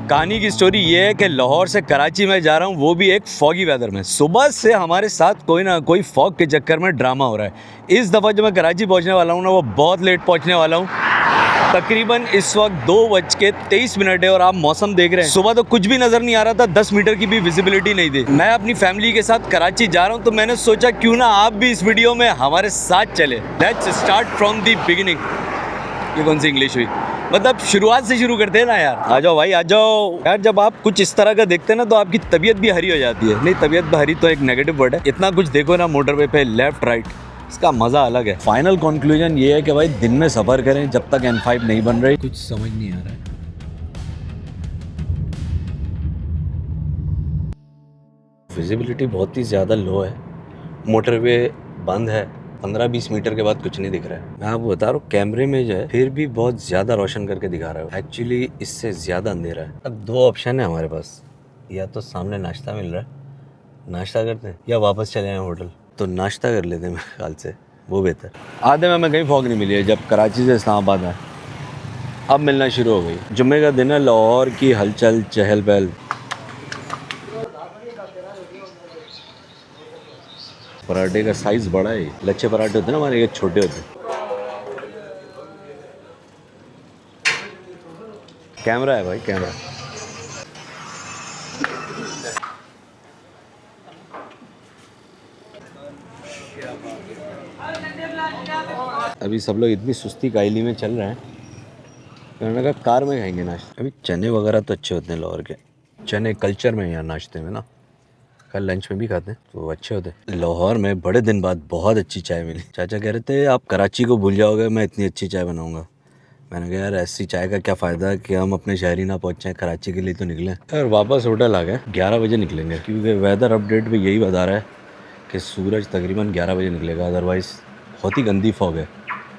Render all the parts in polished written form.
कहानी की स्टोरी ये है कि लाहौर से कराची में जा रहा हूँ, वो भी एक फॉगी वेदर में। सुबह से हमारे साथ कोई ना कोई फॉग के चक्कर में ड्रामा हो रहा है। इस दफ़ा जो मैं कराची पहुँचने वाला हूँ ना, वो बहुत लेट पहुँचने वाला हूँ। तकरीबन इस वक्त 2:23 है और आप मौसम देख रहे हैं। सुबह तो कुछ भी नज़र नहीं आ रहा था, 10 मीटर की भी विजिबिलिटी नहीं थी। मैं अपनी फैमिली के साथ कराची जा रहा हूँ, तो मैंने सोचा क्यों ना आप भी इस वीडियो में हमारे साथ चले। Let's start from the beginning. ये कौन सी इंग्लिश हुई? मतलब शुरुआत से शुरू करते हैं ना यार। आ जाओ भाई, आ जाओ यार। जब आप कुछ इस तरह का देखते हैं ना, तो आपकी तबीयत भी हरी हो जाती है। नहीं, तबीयत हरी तो एक नेगेटिव वर्ड है। इतना कुछ देखो ना मोटरवे पे, लेफ्ट राइट, इसका मज़ा अलग है। फाइनल कंक्लूजन ये है कि भाई दिन में सफ़र करें जब तक N5 नहीं बन रही। कुछ समझ नहीं आ रहा है। विजिबिलिटी बहुत ही ज़्यादा लो है, मोटरवे बंद है, 15-20 मीटर के बाद कुछ नहीं दिख रहा है। मैं आपको बता रहा हूँ, कैमरे में जो है फिर भी बहुत ज़्यादा रोशन करके दिखा रहा है। एक्चुअली इससे ज़्यादा अंधेरा है। अब दो ऑप्शन है हमारे पास, या तो सामने नाश्ता मिल रहा है, नाश्ता करते हैं, या वापस चले जाएँ होटल। तो नाश्ता कर लेते हैं मेरे ख्याल से, वो बेहतर। आधे में हमें कहीं फॉग नहीं मिली है जब कराची से इस्लामाबाद आए, अब मिलना शुरू हो गई। जुम्मे का दिन है, लाहौर की हलचल चहल पहल। पराठे का साइज़ बड़ा है। लच्छे पराठे होते हैं ना हमारे, ये छोटे होते हैं। कैमरा है भाई, कैमरा। अभी सब लोग इतनी सुस्ती कायली में चल रहे हैं, मैंने कहा कार में खाएंगे नाश्ता। अभी चने वगैरह तो अच्छे होते हैं लाहौर के। चने कल्चर में यहाँ नाश्ते में ना, कल लंच में भी खाते हैं तो अच्छे होते हैं। लाहौर में बड़े दिन बाद बहुत अच्छी चाय मिली। चाचा कह रहे थे आप कराची को भूल जाओगे, मैं इतनी अच्छी चाय बनाऊंगा। मैंने कहा यार ऐसी चाय का क्या फ़ायदा कि हम अपने शहर ही ना पहुँचें, कराची के लिए तो निकलें। यार वापस होटल आ गए, 11 बजे निकलेंगे, क्योंकि वेदर अपडेट भी यही बता रहा है कि सूरज तकरीबन 11 बजे निकलेगा। अदरवाइज़ बहुत ही गंदी फॉग है।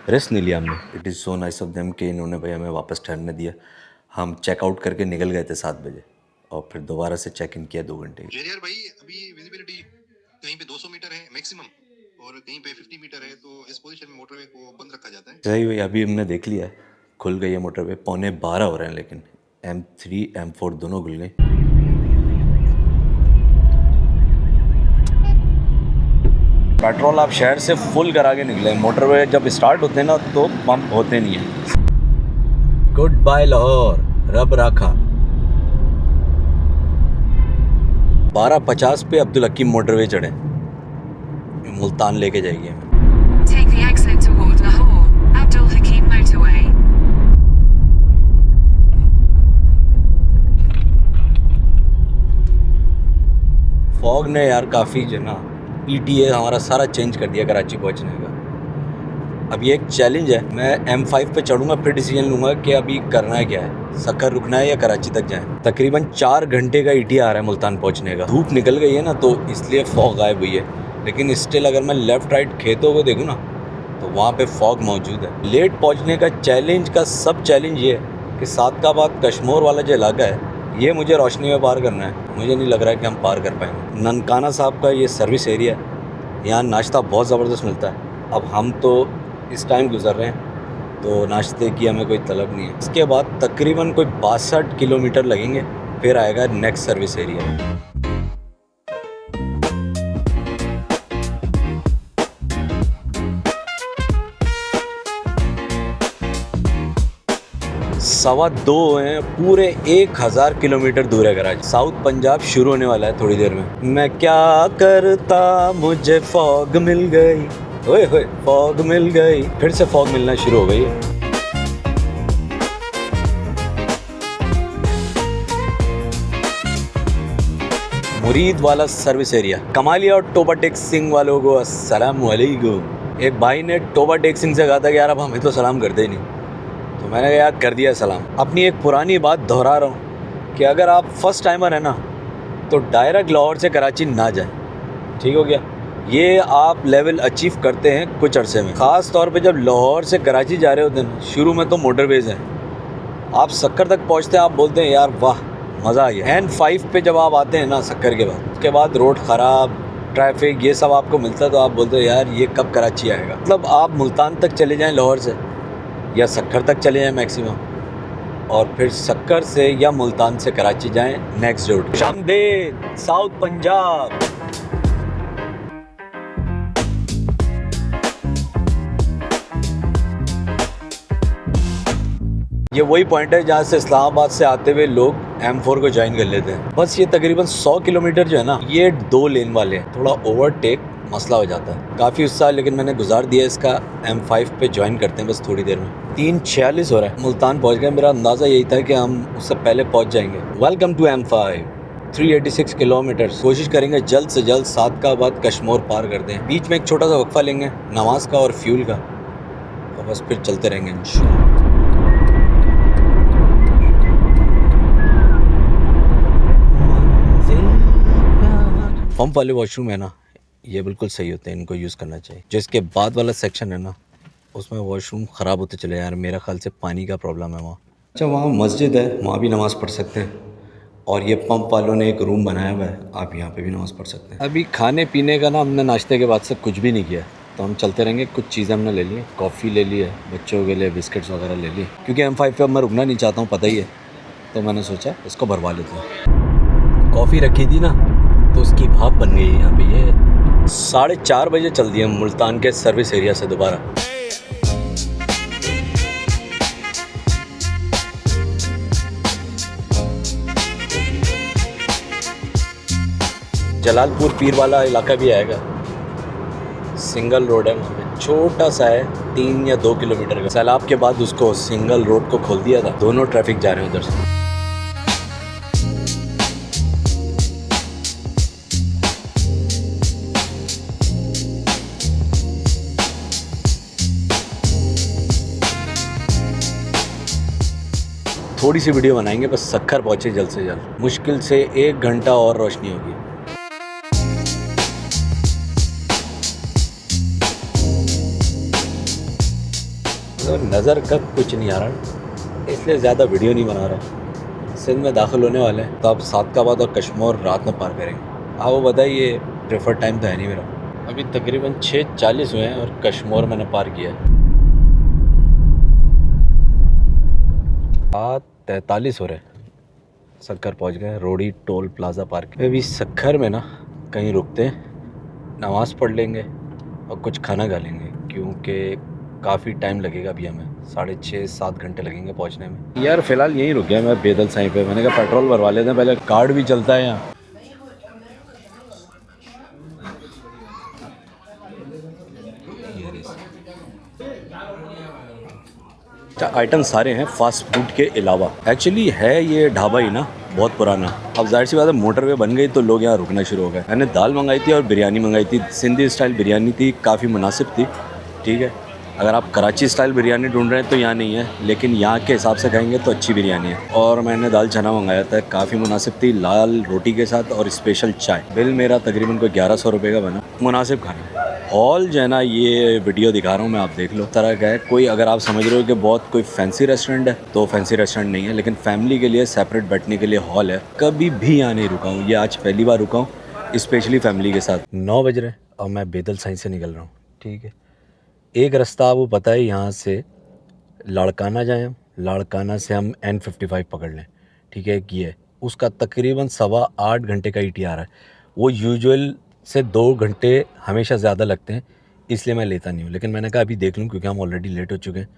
रेस्ट नहीं लिया हमने। It is so nice of them कि इन्होंने भाई हमें वापस ठहरने दिया। हम चेकआउट करके निकल गए थे 7 बजे और फिर दोबारा से चेक इन किया 2 घंटे। यार भाई अभी विजिबिलिटी कहीं पे 200 मीटर है मैक्सिमम और कहीं पे 50 मीटर है, तो इस पोजीशन में मोटरवे को बंद रखा जाता है। सही भाई, अभी हमने देख लिया है, खुल गई है मोटरवे। 11:15 हो रहे हैं, लेकिन M3 M4 दोनों खुल गई। पेट्रोल आप शहर से फुल करा के निकले। मोटरवे जब स्टार्ट होते हैं ना, तो पंप होते नहीं है। गुड बाय लाहौर, रब राखा। 12:50 पे अब्दुल हकीम मोटरवे चढ़े, मुल्तान लेके जाएगी हमें। Take the exit toward Lahore, Abdul Hakim Motorway. Fog ने यार काफ़ी जो ना ETA हमारा सारा चेंज कर दिया कराची पहुंचने का। अब ये एक चैलेंज है, मैं M5 पे चढ़ूँगा फिर डिसीजन लूँगा कि अभी करना है क्या है, सक्कर रुकना है या कराची तक जाए। तकरीबन 4 घंटे का ETA आ रहा है मुल्तान पहुँचने का। धूप निकल गई है ना, तो इसलिए फॉग गायब हुई है, लेकिन स्टिल अगर मैं लेफ़्ट राइट खेतों को देखूँ ना, तो वहाँ पे फॉग मौजूद है। लेट पहुँचने का चैलेंज का सब चैलेंज ये है कि सादकाबाद कश्मोर वाला जो इलाका है, ये मुझे रोशनी में पार करना है। मुझे नहीं लग रहा है कि हम पार कर पाएंगे। ननकाना साहब का ये सर्विस एरिया है, यहाँ नाश्ता बहुत ज़बरदस्त मिलता है। अब हम तो इस टाइम गुजर रहे हैं, तो नाश्ते की हमें कोई तलब नहीं है। इसके बाद तकरीबन कोई 62 किलोमीटर लगेंगे, फिर आएगा नेक्स्ट सर्विस एरिया। सवा 2 हैं, पूरे 1000 किलोमीटर दूर है कराची। साउथ पंजाब शुरू होने वाला है थोड़ी देर में। मैं क्या करता, मुझे फॉग मिल गई, ओए होए फॉग मिल गई। फिर से फॉग मिलना शुरू हो गई है। मुरीद वाला सर्विस एरिया। कमालिया और टोबा टेक सिंह वालों को अस्सलाम वालेकुम। एक भाई ने टोबा टेक सिंह से कहा था कि यार अब हमें तो सलाम करते ही नहीं, तो मैंने कहा यार कर दिया सलाम। अपनी एक पुरानी बात दोहरा रहा हूँ कि अगर आप फर्स्ट टाइमर है ना, तो डायरेक्ट लाहौर से कराची ना जाएं, ठीक हो गया। ये आप लेवल अचीव करते हैं कुछ अरसे में, ख़ास तौर पे जब लाहौर से कराची जा रहे होते हैं। शुरू में तो मोटरवेज हैं, आप सक्कर तक पहुँचते हैं, आप बोलते हैं यार वाह मज़ा आ गया। N5 पे जब आप आते हैं ना सक्कर के बाद, उसके बाद रोड ख़राब, ट्रैफिक, ये सब आपको मिलता है, तो आप बोलते हैं यार ये कब कराची आएगा। मतलब आप मुल्तान तक चले जाएँ लाहौर से, या सक्कर तक चले जाएँ मैक्सिमम, और फिर सक्कर से या मुल्तान से कराची जाएं नेक्स्ट रूट। शामदेद साउथ पंजाब। ये वही पॉइंट है जहाँ से इस्लामाबाद से आते हुए लोग M4 को ज्वाइन कर लेते हैं। बस ये तकरीबन 100 किलोमीटर जो है ना, ये 2 लेन वाले हैं, थोड़ा ओवरटेक मसला हो जाता है। काफ़ी उत्साह लेकिन मैंने गुजार दिया इसका। M5 पे ज्वाइन करते हैं बस थोड़ी देर में। 3:46 हो रहा है, मुल्तान पहुँच गए। मेरा अंदाज़ा यही था कि हम उससे पहले पहुँच जाएंगे। Welcome to M5, 386 kilometre. कोशिश करेंगे जल्द से जल्द सादकाबाद कश्मोर पार कर दें। बीच में एक छोटा सा वक्फा लेंगे नमाज का और फ्यूल का, और बस फिर चलते रहेंगे इंशाल्लाह। पंप वाले वॉशरूम है ना, ये बिल्कुल सही होते हैं, इनको यूज़ करना चाहिए। जो इसके बाद वाला सेक्शन है ना, उसमें वॉशरूम ख़राब होते चले यार। मेरा ख्याल से पानी का प्रॉब्लम है वहाँ। अच्छा, वहाँ मस्जिद है, वहाँ भी नमाज़ पढ़ सकते हैं। और ये पंप वालों ने एक रूम बनाया हुआ है, आप यहाँ पे भी नमाज़ पढ़ सकते हैं। अभी खाने पीने का ना हमने नाश्ते के बाद से कुछ भी नहीं किया, तो हम चलते रहेंगे। कुछ चीज़ें हमने ले ली है, कॉफ़ी ले ली है, बच्चों के लिए बिस्किट्स वगैरह ले ली, क्योंकि M5 पे अब मैं रुकना नहीं चाहता हूँ, पता ही है। तो मैंने सोचा इसको भरवा लेते हैं। कॉफ़ी रखी थी ना, तो उसकी भाप बन गई है यहाँ पे। ये 4:30 बजे चल दिए मुल्तान के सर्विस एरिया से दोबारा। जलालपुर पीर वाला इलाका भी आएगा, सिंगल रोड है वहाँ पे, छोटा सा है, 3 या 2 किलोमीटर का। सैलाब के बाद उसको सिंगल रोड को खोल दिया था, दोनों ट्रैफिक जा रहे हैं उधर से। थोड़ी सी वीडियो बनाएंगे बस, सक्खर पहुँचे जल्द से जल्द। मुश्किल से 1 घंटा और रोशनी होगी। तो नज़र का कुछ नहीं आ रहा, इसलिए ज़्यादा वीडियो नहीं बना रहा। सिंध में दाखिल होने वाले हैं, तो आप सादकाबाद और कश्मोर रात में पार करेंगे। हाँ वो बताइए, प्रेफर टाइम तो है नहीं मेरा। अभी तकरीबन 6:40 हुए हैं और कश्मोर मैंने पार किया है। 43 हो रहे, सक्खर पहुंच गए। रोडी टोल प्लाजा पार्क। अभी सक्खर में ना कहीं रुकते हैं, नमाज़ पढ़ लेंगे और कुछ खाना खा लेंगे, क्योंकि काफ़ी टाइम लगेगा अभी हमें। 6.5-7 घंटे लगेंगे पहुंचने में। यार फ़िलहाल यहीं रुक गया मैं बेदल साईं पे। मैंने कहा पेट्रोल भरवा लेते हैं पहले, कार्ड भी चलता है यहाँ। आइटम सारे हैं फास्ट फूड के अलावा। एक्चुअली है ये ढाबा ही ना बहुत पुराना। अब जाहिर सी बात है, मोटरवे बन गई तो लोग यहाँ रुकना शुरू हो गए। मैंने दाल मंगाई थी और बिरयानी मंगाई थी, सिंधी स्टाइल बिरयानी थी, काफ़ी मुनासिब थी। ठीक है, अगर आप कराची स्टाइल बिरयानी ढूंढ रहे हैं तो यहाँ नहीं है, लेकिन यहाँ के हिसाब से खाएंगे तो अच्छी बिरयानी है। और मैंने दाल चना मंगाया था, काफ़ी मुनासिब थी, लाल रोटी के साथ और स्पेशल चाय। बिल मेरा तकरीबन कोई 1100 रुपये का बना। मुनासिब खाना। हॉल जो है ना, ये वीडियो दिखा रहा हूँ मैं, आप देख लो तरह का है। कोई अगर आप समझ रहे हो कि बहुत कोई फैंसी रेस्टोरेंट है, तो फैंसी रेस्टोरेंट नहीं है, लेकिन फैमिली के लिए सेपरेट बैठने के लिए हॉल है। कभी भी यहाँ नहीं रुका हूँ, ये आज पहली बार रुका हूँ स्पेशली फैमिली के साथ। 9 बज रहे और मैं बेदल साईं से निकल रहा हूँ। ठीक है, एक रास्ता आपको पता है, यहाँ से लाड़काना जाएँ हम, लाड़काना से हम N55 पकड़ लें। ठीक है, ये उसका तकरीबन 7.25 घंटे का ETA है। वो यूजुअल से 2 घंटे हमेशा ज़्यादा लगते हैं, इसलिए मैं लेता नहीं हूँ। लेकिन मैंने कहा अभी देख लूँ, क्योंकि हम ऑलरेडी लेट हो चुके हैं।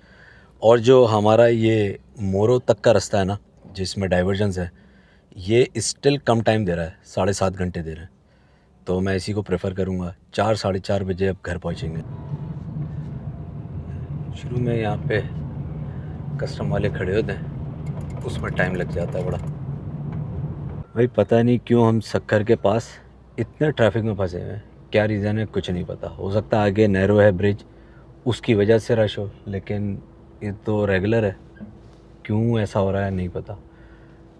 और जो हमारा ये मोरो तक का रास्ता है ना, जिसमें डाइवर्जन्स है, ये स्टिल कम टाइम दे रहा है, 7.5 घंटे दे रहा है। तो मैं इसी को प्रेफर करूँगा। 4-4:30 बजे अब घर पहुँचेंगे। शुरू में यहाँ पे कस्टम वाले खड़े होते हैं, उसमें टाइम लग जाता है बड़ा। भाई पता नहीं क्यों हम सक्खर के पास इतने ट्रैफिक में फंसे हुए हैं, क्या रीज़न है कुछ नहीं पता। हो सकता है आगे नैरो है ब्रिज, उसकी वजह से रश हो, लेकिन ये तो रेगुलर है, क्यों ऐसा हो रहा है नहीं पता।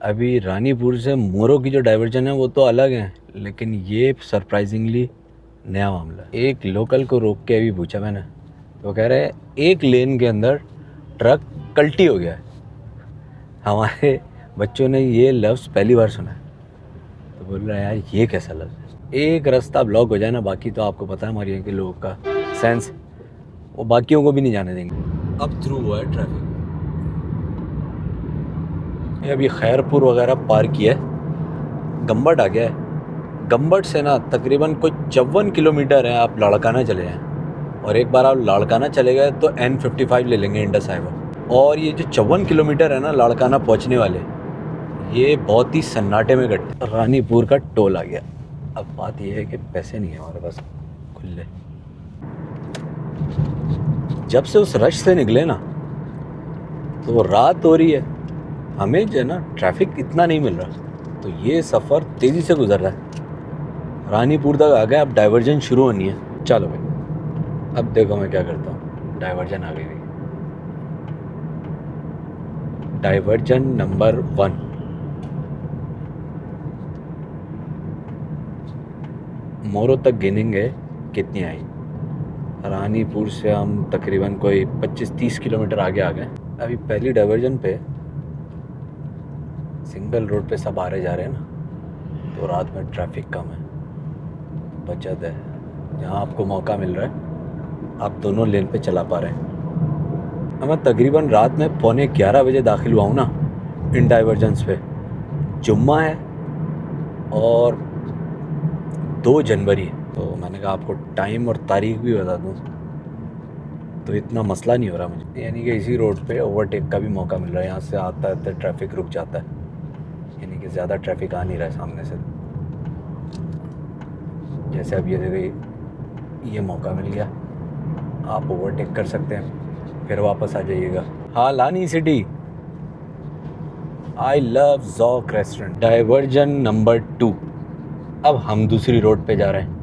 अभी रानीपुर से मोरो की जो डाइवर्जन है वो तो अलग है, लेकिन ये सरप्राइजिंगली नया मामला है। एक लोकल को रोक के अभी पूछा मैंने, तो कह रहे हैं 1 लेन के अंदर ट्रक कल्टी हो गया है। हमारे बच्चों ने ये लफ्ज़ पहली बार सुना है, तो बोल रहा है यार ये कैसा लफ्ज़ है। एक रास्ता ब्लॉक हो जाए ना, बाकी तो आपको पता है हमारे यहाँ के लोगों का सेंस, वो बाकियों को भी नहीं जाने देंगे। अब थ्रू हुआ है ट्रैफिक। ये अभी खैरपुर वगैरह पार किया है, गम्बट आ गया है। गम्बट से ना तकरीबन कोई 54 किलोमीटर है, आप लाड़काना चले जाएँ। और एक बार आप लाड़काना चले गए तो N55 ले लेंगे, इंडस हाईवे। और ये जो 54 किलोमीटर है ना लाड़काना पहुंचने वाले, ये बहुत ही सन्नाटे में कटते। रानीपुर का टोल आ गया। अब बात ये है कि पैसे नहीं है हमारे पास खुले। जब से उस रश से निकले ना तो रात हो रही है, हमें जो है ना ट्रैफिक इतना नहीं मिल रहा, तो ये सफ़र तेज़ी से गुजर रहा है। रानीपुर तक आ गए, अब डाइवर्जन शुरू होनी है। चलो भाई, अब देखो मैं क्या करता हूँ। डाइवर्जन आ गई। Diversion number 1। मोरो तक गिनेंगे कितनी आई। रानीपुर से हम तकरीबन कोई 25-30 किलोमीटर आगे आ गए। अभी पहली डाइवर्जन पे सिंगल रोड पे सब आ रहे जा रहे हैं ना, तो रात में ट्रैफिक कम है, बचत है। जहाँ आपको मौका मिल रहा है आप दोनों लेन पे चला पा रहे हैं। अब मैं तकरीबन रात में 11:15 बजे दाखिल हुआ हूँ ना इन डाइवर्जन्स पे। जुम्मा है और 2 जनवरी, तो मैंने कहा आपको टाइम और तारीख भी बता दूँ तो इतना मसला नहीं हो रहा मुझे। यानी कि इसी रोड पे ओवरटेक का भी मौका मिल रहा है। यहाँ से आता है तो ट्रैफिक रुक जाता है, यानी कि ज़्यादा ट्रैफिक आ नहीं रहा है सामने से। जैसे अब ये देखिए, ये मौका मिल गया, आप ओवरटेक कर सकते हैं, फिर वापस आ जाइएगा। हाँ, लानी city. I love Zauq restaurant. Diversion number 2। अब हम दूसरी रोड पे जा रहे हैं।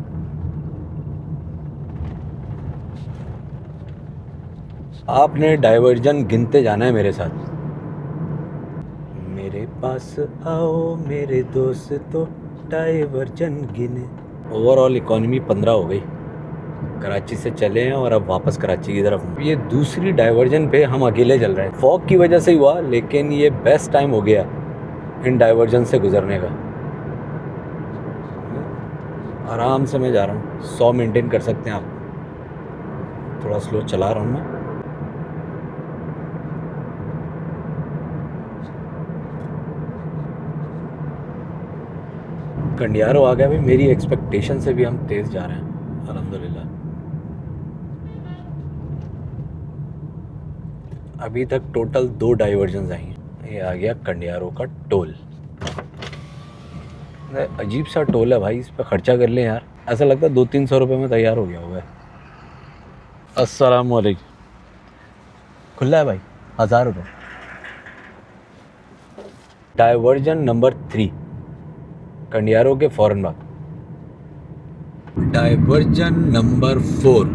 आपने डाइवर्जन गिनते जाना है मेरे साथ। मेरे पास आओ मेरे दोस्तों, डाइवर्जन गिने। ओवरऑल इकॉनमी 15 हो गई। कराची से चले हैं और अब वापस कराची की तरफ। ये दूसरी डाइवर्जन पे हम अकेले चल रहे हैं। फॉग की वजह से ही हुआ, लेकिन ये बेस्ट टाइम हो गया इन डाइवर्जन से गुजरने का। आराम से मैं जा रहा हूँ, 100 मेंटेन कर सकते हैं आप। थोड़ा स्लो चला रहा हूँ मैं। कंडियारो आ गया भाई। मेरी एक्सपेक्टेशन से भी हम तेज़ जा रहे हैं अल्हम्दुलिल्लाह। अभी तक टोटल 2 डाइवर्जन्स आई हैं। ये आ गया कंडियारो का टोल। अजीब सा टोल है भाई, इस पर ख़र्चा कर लें यार। ऐसा लगता है 200-300 रुपये में तैयार हो गया हुआ है। अस्सलाम वालेकुम। खुला है भाई, 1000 रुपये। डाइवर्जन नंबर 3, कंडियारो के फ़ौरन बाद। Diversion number 4।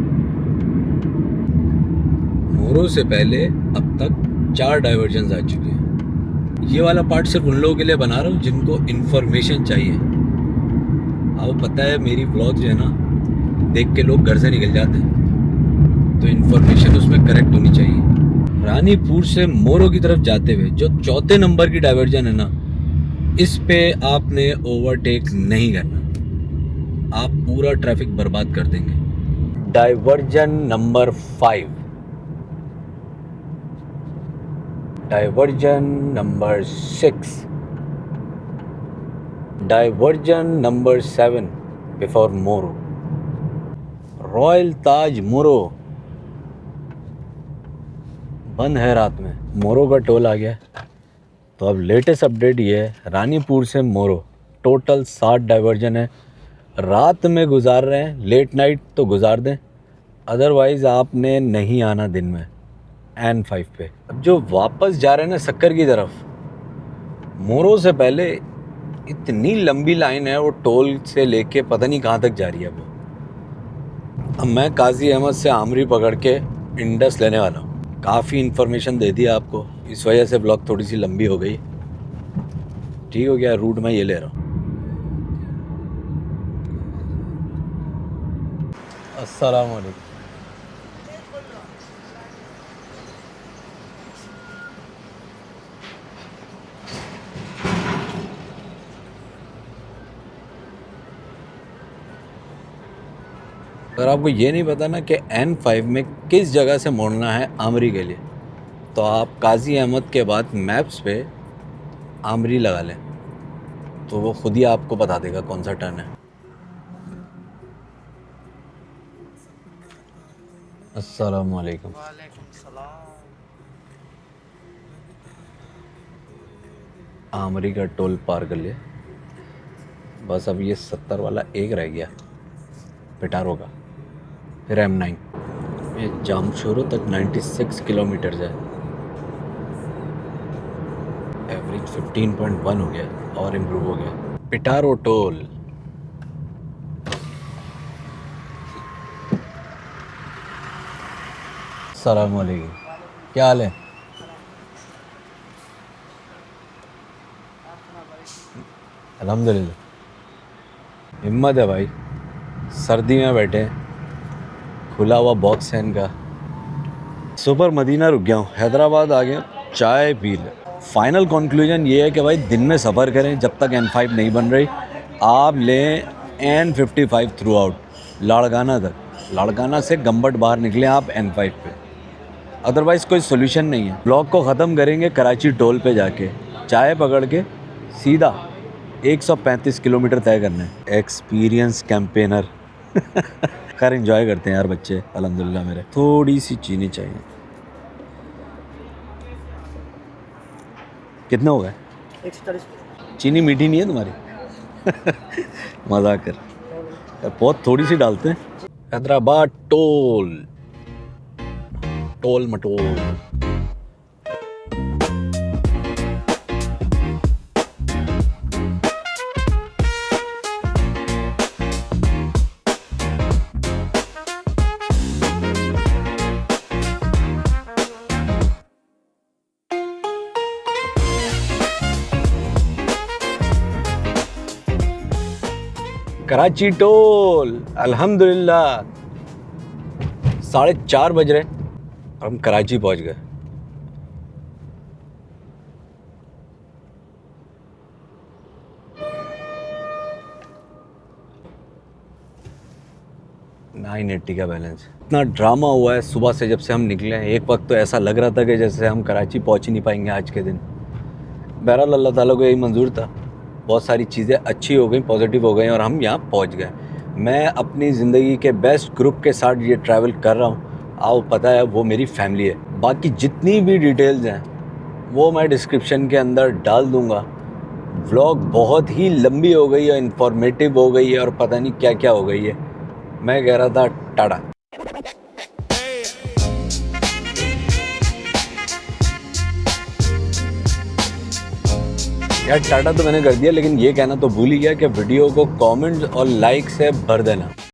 मोरो से पहले अब तक 4 डाइवर्जन्स आ चुके हैं। ये वाला पार्ट सिर्फ उन लोगों के लिए बना रहा हूँ जिनको इन्फॉर्मेशन चाहिए। आपको पता है मेरी व्लॉग जो है ना, देख के लोग घर से निकल जाते हैं, तो इन्फॉर्मेशन उसमें करेक्ट होनी चाहिए। रानीपुर से मोरो की तरफ जाते हुए जो 4थे नंबर की डाइवर्जन है ना, इस पे आपने ओवरटेक नहीं करना, आप पूरा ट्रैफिक बर्बाद कर देंगे। Diversion number 5। Diversion number 6। Diversion number 7 before मोरो। रॉयल ताज मोरो बंद है रात में। मोरो का टोल आ गया। तो अब लेटेस्ट अपडेट ये है, रानीपुर से मोरो टोटल 60 डाइवर्जन है। रात में गुजार रहे हैं, लेट नाइट तो गुजार दें, अदरवाइज़ आपने नहीं आना दिन में N5 पे। अब जो वापस जा रहे हैं ना सक्कर की तरफ, मोरो से पहले इतनी लंबी लाइन है, वो टोल से लेके पता नहीं कहाँ तक जा रही है वो। अब मैं काजी अहमद से आमरी पकड़ के इंडस लेने वाला हूँ। काफ़ी इन्फॉर्मेशन दे दी आपको, इस वजह से ब्लॉग थोड़ी सी लंबी हो गई। ठीक हो गया, रूट मैं ये ले रहा हूँ। अस्सलाम वालेकुम। अगर आपको ये नहीं पता ना कि N5 में किस जगह से मोड़ना है आमरी के लिए, तो आप काजी अहमद के बाद मैप्स पे आमरी लगा लें तो वो खुद ही आपको बता देगा कौन सा टर्न है। अस्सलाम वालेकुम। वालेकुम सलाम। आमरी का टोल पार कर लिया, बस अब ये 70 वाला एक रह गया पिटारो का, फिर M9। ये जामशोरो तक 96 किलोमीटर है, एवरेज 15.1 हो गया और इम्प्रूव हो गया। पिटारो टोल। अस्सलाम वालेकुम, क्या हाल है? अल्हम्दुलिल्लाह, हिम्मत है भाई। सर्दी में बैठे हैं, खुला हुआ बॉक्स है इनका। सुपर मदीना रुक गया हूँ, हैदराबाद आ गया, चाय पी ले। फाइनल कंक्लूजन ये है कि भाई दिन में सफ़र करें जब तक N5 नहीं बन रही, आप लें N55 थ्रू आउट लाड़काना तक, लाड़काना से गंबट बाहर निकलें आप N5 पे, अदरवाइज़ कोई सोल्यूशन नहीं है। ब्लॉग को ख़त्म करेंगे कराची टोल पे जाके, चाय पकड़ के सीधा 135 किलोमीटर तय करना है। एक्सपीरियंस कैंपेनर खैर एंजॉय करते हैं यार बच्चे, अल्हम्दुलिल्लाह। मेरे थोड़ी सी चीनी चाहिए। कितने हो गए? 140। चीनी मीठी नहीं है तुम्हारी? मजाक कर यार, बहुत थोड़ी सी डालते हैं। हैदराबाद टोल, टोल मटोल। कराची टोल, अल्हम्दुलिल्लाह 4:30 बज रहे और हम कराची पहुंच गए। $980 का बैलेंस। इतना ड्रामा हुआ है सुबह से जब से हम निकले हैं। एक वक्त तो ऐसा लग रहा था कि जैसे हम कराची पहुंच ही नहीं पाएंगे आज के दिन। बहरहाल अल्लाह ताला को यही मंजूर था, बहुत सारी चीज़ें अच्छी हो गई, पॉजिटिव हो गई और हम यहाँ पहुँच गए। मैं अपनी ज़िंदगी के बेस्ट ग्रुप के साथ ये ट्रैवल कर रहा हूँ, आपको पता है वो मेरी फैमिली है। बाकी जितनी भी डिटेल्स हैं वो मैं डिस्क्रिप्शन के अंदर डाल दूँगा। व्लॉग बहुत ही लंबी हो गई है, इंफॉर्मेटिव हो गई है और पता नहीं क्या क्या हो गई है। मैं कह रहा था टाटा। यार टाटा तो मैंने कर दिया, लेकिन ये कहना तो भूल ही गया कि वीडियो को कमेंट्स और लाइक से भर देना।